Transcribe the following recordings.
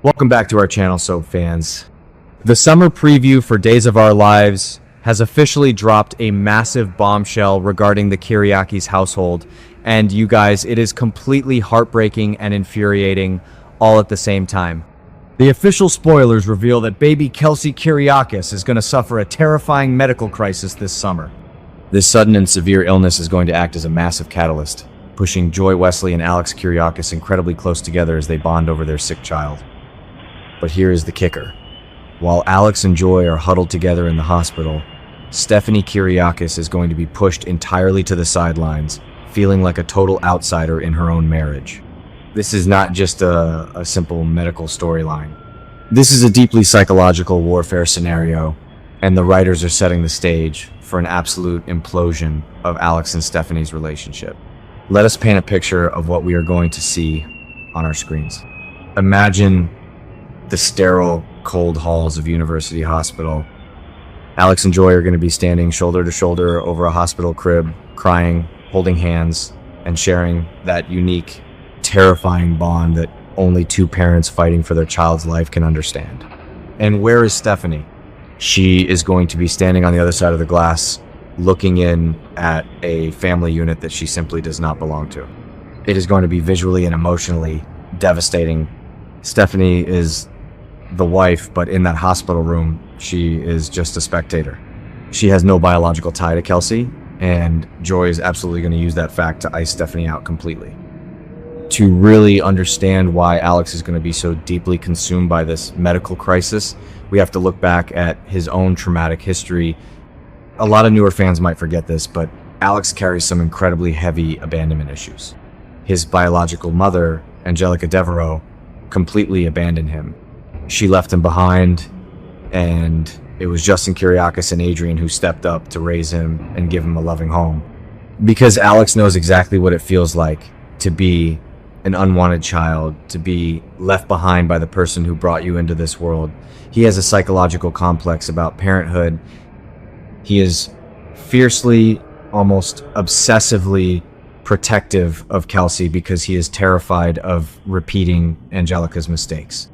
Welcome back to our channel, Soap fans. The summer preview for Days of Our Lives has officially dropped a massive bombshell regarding the Kiriakis household, and you guys, it is completely heartbreaking and infuriating all at the same time. The official spoilers reveal that baby Kelsey Kiriakis is going to suffer a terrifying medical crisis this summer. This sudden and severe illness is going to act as a massive catalyst, pushing Joy Wesley and Alex Kiriakis incredibly close together as they bond over their sick child. But here is the kicker. While Alex and Joy are huddled together in the hospital, Stephanie Kiriakis is going to be pushed entirely to the sidelines, feeling like a total outsider in her own marriage. This is not just a simple medical storyline. This is a deeply psychological warfare scenario, and the writers are setting the stage for an absolute implosion of Alex and Stephanie's relationship. Let us paint a picture of what we are going to see on our screens. Imagine the sterile, cold halls of University Hospital. Alex and Joy are going to be standing shoulder to shoulder over a hospital crib, crying, holding hands, and sharing that unique, terrifying bond that only two parents fighting for their child's life can understand. And where is Stephanie? She is going to be standing on the other side of the glass, looking in at a family unit that she simply does not belong to. It is going to be visually and emotionally devastating. Stephanie is the wife, but in that hospital room, she is just a spectator. She has no biological tie to Kelsey, and Joy is absolutely going to use that fact to ice Stephanie out completely. To really understand why Alex is going to be so deeply consumed by this medical crisis, we have to look back at his own traumatic history. A lot of newer fans might forget this, but Alex carries some incredibly heavy abandonment issues. His biological mother, Angelica Devereaux, completely abandoned him. She left him behind, and it was Justin Kiriakis and Adrian who stepped up to raise him and give him a loving home. Because Alex knows exactly what it feels like to be an unwanted child, to be left behind by the person who brought you into this world. He has a psychological complex about parenthood. He is fiercely, almost obsessively protective of Kelsey because he is terrified of repeating Angelica's mistakes.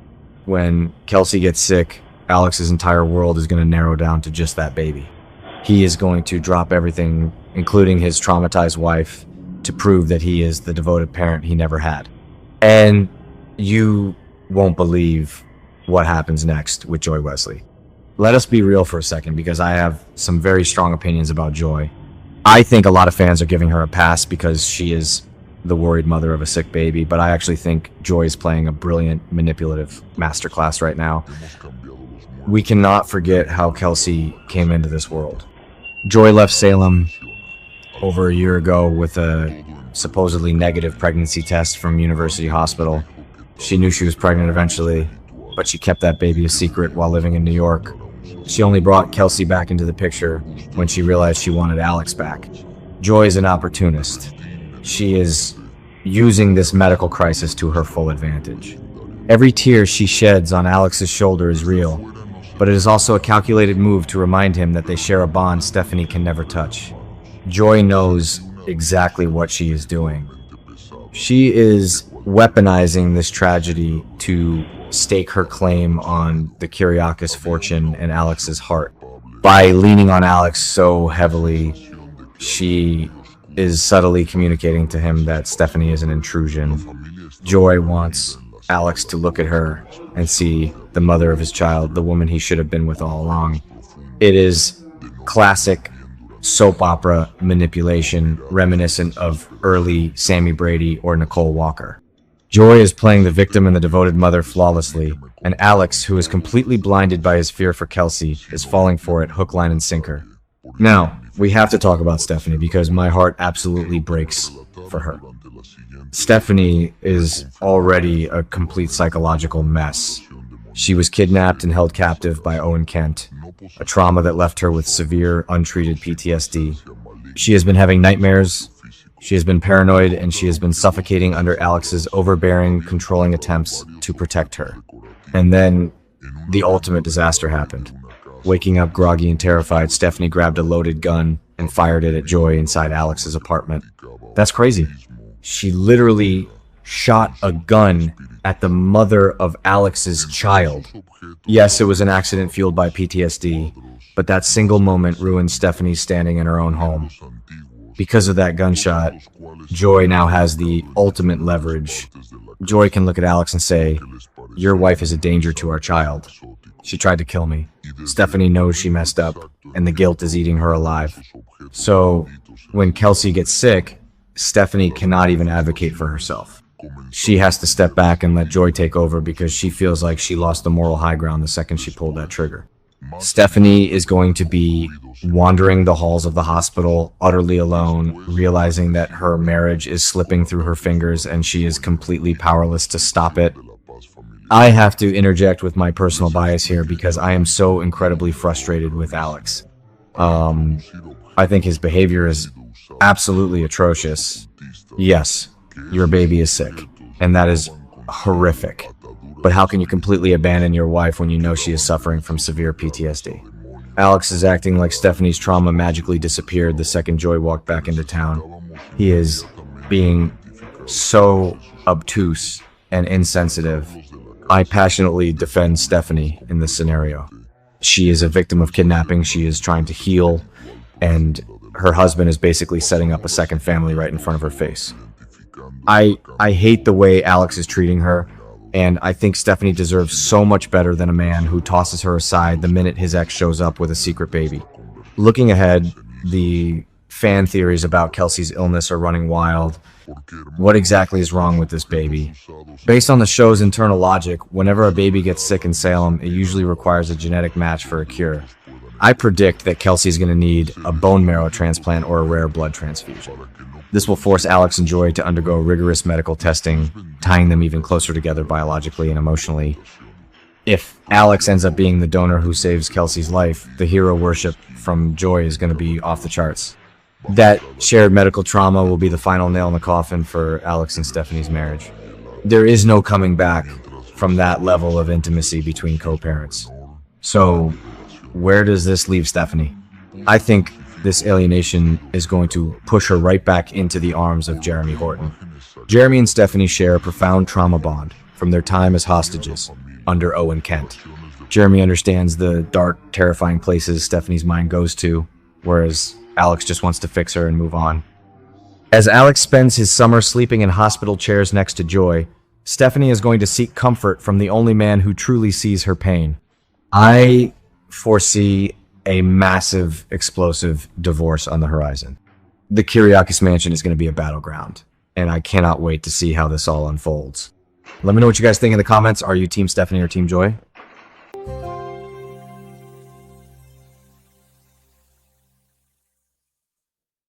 When Kelsey gets sick, Alex's entire world is going to narrow down to just that baby. He is going to drop everything, including his traumatized wife, to prove that he is the devoted parent he never had. And you won't believe what happens next with Joy Wesley. Let us be real for a second, because I have some very strong opinions about Joy. I think a lot of fans are giving her a pass because she is the worried mother of a sick baby, but I actually think Joy is playing a brilliant, manipulative masterclass right now. We cannot forget how Kelsey came into this world. Joy left Salem over a year ago with a supposedly negative pregnancy test from University Hospital. She knew she was pregnant eventually, but she kept that baby a secret while living in New York. She only brought Kelsey back into the picture when she realized she wanted Alex back. Joy is an opportunist. She is using this medical crisis to her full advantage. Every tear she sheds on Alex's shoulder is real, but it is also a calculated move to remind him that they share a bond Stephanie can never touch. Joy knows exactly what she is doing. She is weaponizing this tragedy to stake her claim on the Kiriakis fortune and Alex's heart. By leaning on Alex so heavily, she is subtly communicating to him that Stephanie is an intrusion. Joy wants Alex to look at her and see the mother of his child, the woman he should have been with all along. It is classic soap opera manipulation, reminiscent of early Sammy Brady or Nicole Walker. Joy is playing the victim and the devoted mother flawlessly, and Alex, who is completely blinded by his fear for Kelsey, is falling for it hook, line, and sinker. Now, we have to talk about Stephanie because my heart absolutely breaks for her. Stephanie is already a complete psychological mess. She was kidnapped and held captive by Owen Kent, a trauma that left her with severe, untreated PTSD. She has been having nightmares, she has been paranoid, and she has been suffocating under Alex's overbearing, controlling attempts to protect her. And then the ultimate disaster happened. Waking up groggy and terrified, Stephanie grabbed a loaded gun and fired it at Joy inside Alex's apartment. That's crazy. She literally shot a gun at the mother of Alex's child. Yes, it was an accident fueled by PTSD, but that single moment ruined Stephanie's standing in her own home. Because of that gunshot, Joy now has the ultimate leverage. Joy can look at Alex and say, "Your wife is a danger to our child. She tried to kill me." Stephanie knows she messed up, and the guilt is eating her alive. So, when Kelsey gets sick, Stephanie cannot even advocate for herself. She has to step back and let Joy take over because she feels like she lost the moral high ground the second she pulled that trigger. Stephanie is going to be wandering the halls of the hospital, utterly alone, realizing that her marriage is slipping through her fingers and she is completely powerless to stop it. I have to interject with my personal bias here because I am so incredibly frustrated with Alex. I think his behavior is absolutely atrocious. Yes, your baby is sick, and that is horrific. But how can you completely abandon your wife when you know she is suffering from severe PTSD? Alex is acting like Stephanie's trauma magically disappeared the second Joy walked back into town. He is being so obtuse and insensitive. I passionately defend Stephanie in this scenario. She is a victim of kidnapping. She is trying to heal, and her husband is basically setting up a second family right in front of her face. I hate the way Alex is treating her, and I think Stephanie deserves so much better than a man who tosses her aside the minute his ex shows up with a secret baby. Looking ahead, the fan theories about Kelsey's illness are running wild. What exactly is wrong with this baby? Based on the show's internal logic, whenever a baby gets sick in Salem, it usually requires a genetic match for a cure. I predict that Kelsey's going to need a bone marrow transplant or a rare blood transfusion. This will force Alex and Joy to undergo rigorous medical testing, tying them even closer together biologically and emotionally. If Alex ends up being the donor who saves Kelsey's life, the hero worship from Joy is going to be off the charts. That shared medical trauma will be the final nail in the coffin for Alex and Stephanie's marriage. There is no coming back from that level of intimacy between co-parents. So, where does this leave Stephanie? I think this alienation is going to push her right back into the arms of Jeremy Horton. Jeremy and Stephanie share a profound trauma bond from their time as hostages under Owen Kent. Jeremy understands the dark, terrifying places Stephanie's mind goes to, whereas Alex just wants to fix her and move on. As Alex spends his summer sleeping in hospital chairs next to Joy, Stephanie is going to seek comfort from the only man who truly sees her pain. I foresee a massive, explosive divorce on the horizon. The Kiriakis mansion is going to be a battleground, and I cannot wait to see how this all unfolds. Let me know what you guys think in the comments. Are you Team Stephanie or Team Joy?